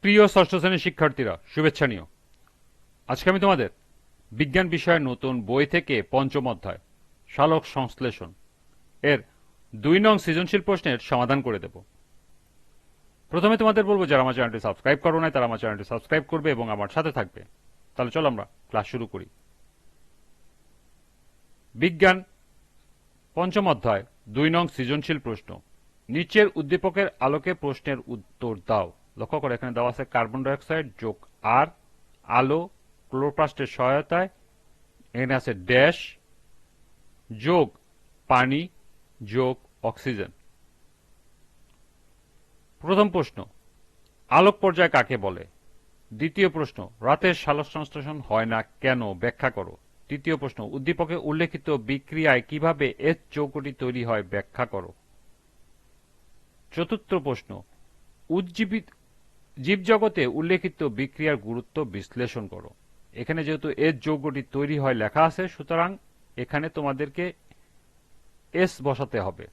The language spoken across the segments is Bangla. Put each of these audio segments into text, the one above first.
প্রিয় ষষ্ঠ শ্রেণীর শিক্ষার্থীরা, শুভেচ্ছা নিও। আজকে আমি তোমাদের বিজ্ঞান বিষয়ের নতুন বই থেকে পঞ্চম অধ্যায় সালোক সংশ্লেষণ এর 2 নং সৃজনশীল প্রশ্নের সমাধান করে দেব। প্রথমে তোমাদের বলবো, যারা আমার চ্যানেলটি সাবস্ক্রাইব করো নাই তারা আমার চ্যানেলটি সাবস্ক্রাইব করবে এবং আমার সাথে থাকবে। তাহলে চলো আমরা ক্লাস শুরু করি। বিজ্ঞান পঞ্চম অধ্যায় 2 নং সৃজনশীল প্রশ্ন। নিচের উদ্দীপকের আলোকে প্রশ্নের উত্তর দাও। লক্ষ্য করে এখানে দেওয়া আছে কার্বন ডাইঅক্সাইড যোগ আর, আলো ক্লোরোপ্লাস্টের সহায়তায়, এখানে আছে ড্যাশ যোগ পানি যোগ অক্সিজেন। প্রথম প্রশ্ন, আলোক পর্যায় কাকে বলে? দ্বিতীয় প্রশ্ন, রাতের সালোক সংশ্লেষণ হয় না কেন, ব্যাখ্যা করো। তৃতীয় প্রশ্ন, উদ্দীপকে উল্লেখিত বিক্রিয়ায় কিভাবে এস যৌগটি তৈরি হয়, ব্যাখ্যা করো। চতুর্থ প্রশ্ন, জীবজগতে উল্লেখিত বিক্রিয়ার গুরুত্ব বিশ্লেষণ করো। এখানে যেহেতু এস যৌগটি তৈরি হয় লেখা আছে, সুতরাং এখানে তোমাদেরকে এস বসাতে হবে,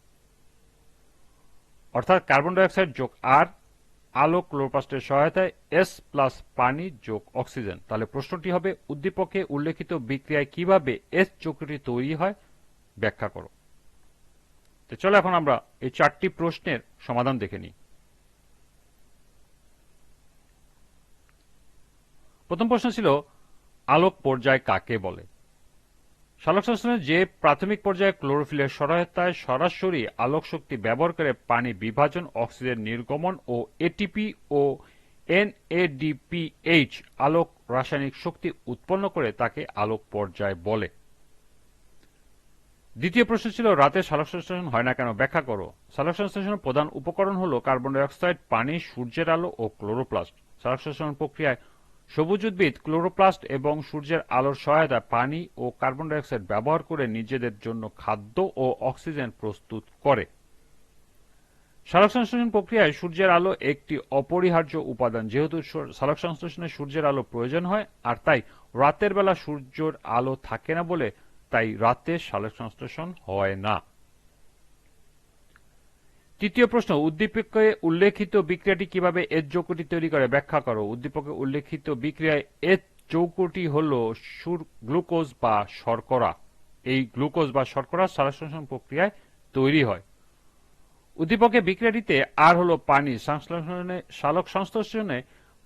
অর্থাৎ কার্বন ডাইঅক্সাইড যোগ আর, আলো ক্লোরোপ্লাস্টের সহায়তায়, এস প্লাস পানি যোগ অক্সিজেন। তাহলে প্রশ্নটি হবে, উদ্দীপকে উল্লেখিত বিক্রিয়ায় কিভাবে এস যৌগটি তৈরি হয়, ব্যাখ্যা করো। তো চলো এখন আমরা এই 4টি প্রশ্নের সমাধান দেখে নিই। প্রথম প্রশ্ন ছিল, আলোক পর্যায় কাকে বলে? সালোক সংশ্লেষণের যে প্রাথমিক পর্যায়ে ক্লোরোফিলের সহায়তায় সরাসরি আলোক শক্তি ব্যবহার করে পানি বিভাজন, অক্সিজেন নির্গমন ও এটিপি ও এনএডিপিএইচ আলোক রাসায়নিক শক্তি উৎপন্ন করে তাকে আলোক পর্যায় বলে। দ্বিতীয় প্রশ্ন ছিল, রাতে সালোক সংশ্লেষণ হয় না কেন, ব্যাখ্যা করো। সালোক সংশ্লেষণের প্রধান উপকরণ হল কার্বন ডাইঅক্সাইড, পানি, সূর্যের আলো ও ক্লোরোপ্লাস্ট। সালোক সংশ্লেষণ প্রক্রিয়ায় সবুজ উদ্ভিদ ক্লোরোপ্লাস্ট এবং সূর্যের আলোর সহায়তায় পানি ও কার্বন ডাইঅক্সাইড ব্যবহার করে নিজেদের জন্য খাদ্য ও অক্সিজেন প্রস্তুত করে। সালোক সংশ্লেষণ প্রক্রিয়ায় সূর্যের আলো একটি অপরিহার্য উপাদান। যেহেতু সালোক সংশ্লেষণে সূর্যের আলো প্রয়োজন হয়, আর তাই রাতের বেলা সূর্যের আলো থাকে না বলে তাই রাতে সালোক সংশ্লেষণ হয় না। তৃতীয় প্রশ্ন, উদ্দীপকে উল্লেখিত বিক্রিয়াটি কিভাবে এস যৌগটি তৈরি করে, ব্যাখ্যা করো। উদ্দীপকে উল্লেখিত বিক্রিয়ায় এস যৌগটি হল গ্লুকোজ বা শর্করা। এই গ্লুকোজ বা শর্করা সালোক সংশ্লেষণ প্রক্রিয়ায় তৈরি হয়। উদ্দীপকে বিক্রিয়াটিতে আর হল পানি। সালোক সংশ্লেষণে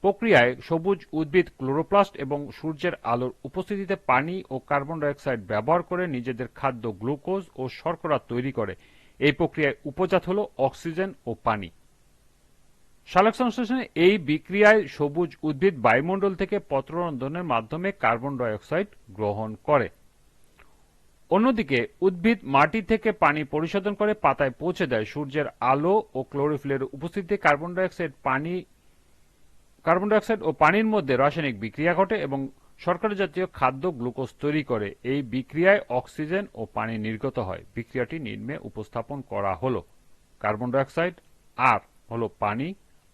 প্রক্রিয়ায় সবুজ উদ্ভিদ ক্লোরোপ্লাস্ট এবং সূর্যের আলোর উপস্থিতিতে পানি ও কার্বন ডাইঅক্সাইড ব্যবহার করে নিজেদের খাদ্য গ্লুকোজ ও শর্করা তৈরি করে। এই প্রক্রিয়ায় উপজাত হল অক্সিজেন ও পানি। সালোক সংশ্লেষণে এই বিক্রিয়ায় সবুজ উদ্ভিদ বায়ুমণ্ডল থেকে পত্ররন্ধনের মাধ্যমে কার্বন ডাইঅক্সাইড গ্রহণ করে। অন্যদিকে উদ্ভিদ মাটি থেকে পানি পরিশোধন করে পাতায় পৌঁছে দেয়। সূর্যের আলো ও ক্লোরোফিলের উপস্থিতিতে কার্বন ডাইঅক্সাইড ও পানির মধ্যে রাসায়নিক বিক্রিয়া ঘটে এবং শর্করা জাতীয় খাদ্য গ্লুকোজ তৈরি করে। এই বিক্রিয়ায় অক্সিজেন ও পানি নির্গত হয়। বিক্রিয়াটি নিম্নে উপস্থাপন করা হলো। কার্বন ডাইঅক্সাইড আর হলো পানি,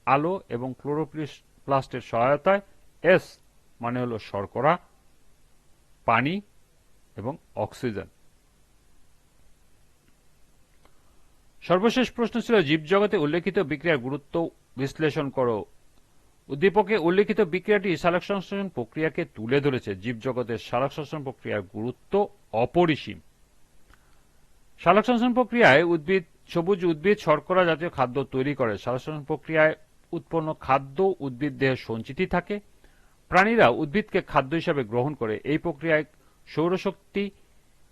আলো এবং ক্লোরোপ্লাস্টের সহায়তায় এস মানে হলো শর্করা, পানি এবং অক্সিজেন। সর্বশেষ প্রশ্ন ছিল, জীবজগতে উল্লেখিত বিক্রিয়ার গুরুত্ব বিশ্লেষণ করো। উদ্দীপকে উল্লেখিত বিক্রিয়াটি সালোক সংশ্লেষণ প্রক্রিয়াকে তুলে ধরেছে। জীবজগতের সালোক সংশ্লেষণ প্রক্রিয়ার গুরুত্ব অপরিসীম। সালোক সংশ্লেষণ প্রক্রিয়ায় সবুজ উদ্ভিদ শর্করা জাতীয় খাদ্য তৈরি করে। সালোক সংশ্লেষণ প্রক্রিয়ায় উৎপন্ন খাদ্য উদ্ভিদ দেহে সঞ্চিতি থাকে। প্রাণীরা উদ্ভিদকে খাদ্য হিসাবে গ্রহণ করে। এই প্রক্রিয়ায় সৌরশক্তি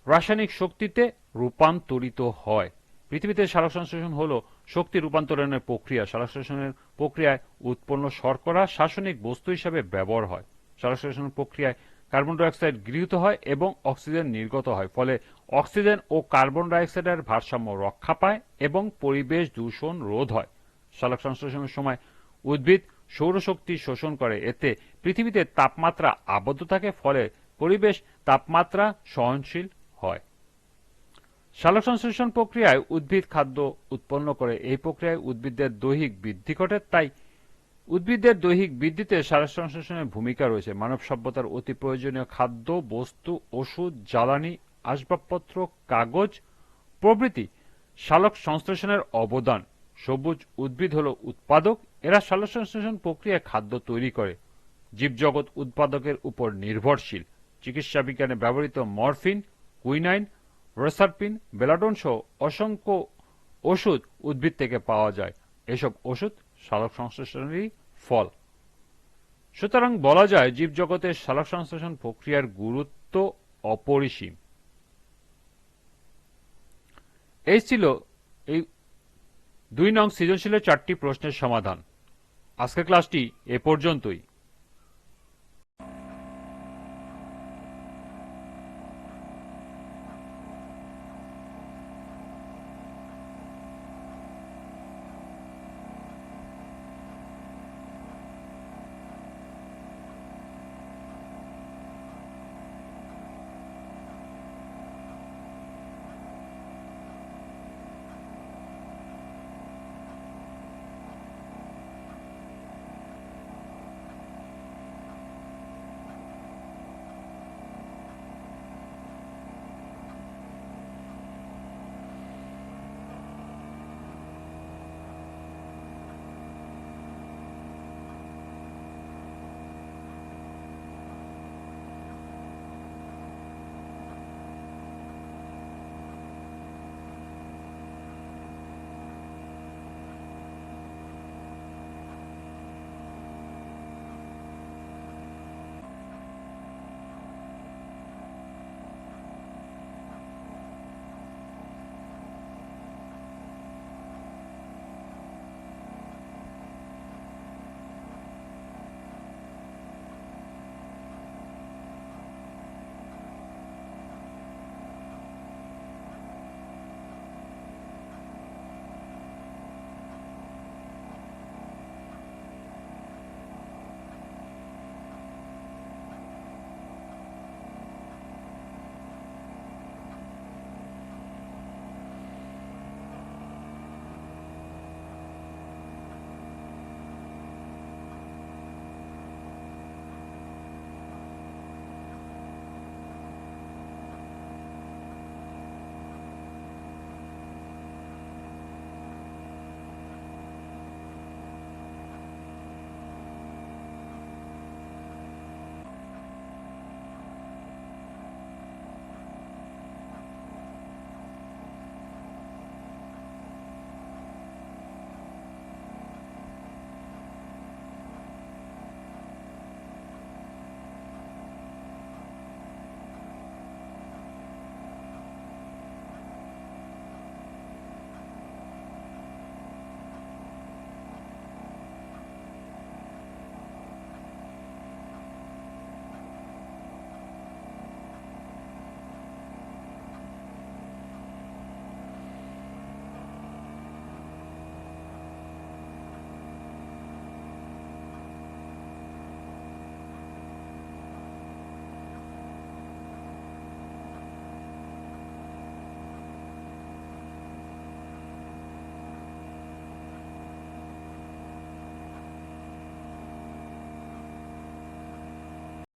রাসায়নিক শক্তিতে রূপান্তরিত হয়। পৃথিবীতে সালোক সংশ্লেষণ হল শক্তি রূপান্তরণের প্রক্রিয়া। সালোক সংশ্লেষণের প্রক্রিয়ায় উৎপন্ন শর্করা রাসায়নিক বস্তু হিসাবে ব্যবহার হয়। সালোক সংশ্লেষণ প্রক্রিয়ায় কার্বন ডাইঅক্সাইড গৃহীত হয় এবং অক্সিজেন নির্গত হয়। ফলে অক্সিজেন ও কার্বন ডাইঅক্সাইডের ভারসাম্য রক্ষা পায় এবং পরিবেশ দূষণ রোধ হয়। সালোক সংশ্লেষণের সময় উদ্ভিদ সৌরশক্তি শোষণ করে। এতে পৃথিবীতে তাপমাত্রা আবদ্ধ থাকে, ফলে পরিবেশ তাপমাত্রা সহনশীল হয়। সালোক সংশ্লেষণ প্রক্রিয়ায় উদ্ভিদ খাদ্য উৎপন্ন করে। এই প্রক্রিয়ায় উদ্ভিদের দৈহিক বৃদ্ধি ঘটে। তাই উদ্ভিদের দৈহিক বৃদ্ধিতে সালোক সংশ্লেষণের ভূমিকা রয়েছে। মানব সভ্যতার অতি প্রয়োজনীয় খাদ্য বস্তু, ওষুধ, জ্বালানি, আসবাবপত্র, কাগজ প্রভৃতি সালোক সংশ্লেষণের অবদান সবুজ উদ্ভিদ হলো উৎপাদক, এরা সালোকসংশ্লেষণ প্রক্রিয়ায় খাদ্য তৈরি করে। জীবজগৎ উৎপাদকের উপর নির্ভরশীল। চিকিৎসা বিজ্ঞানে ব্যবহৃত মরফিন, কুইনাইন, রেসারপিন, বেলাডোন সহ অসংখ্য ওষুধ উদ্ভিদ থেকে পাওয়া যায়। এসব ওষুধ সালোকসংশ্লেষণেরই ফল। সুতরাং বলা যায় জীবজগতের সালোকসংশ্লেষণ প্রক্রিয়ার গুরুত্ব অপরিসীম। এই ছিল এই 2 নং সৃজনশীলের 4টি প্রশ্নের সমাধান। আজকের ক্লাসটি এ পর্যন্তই।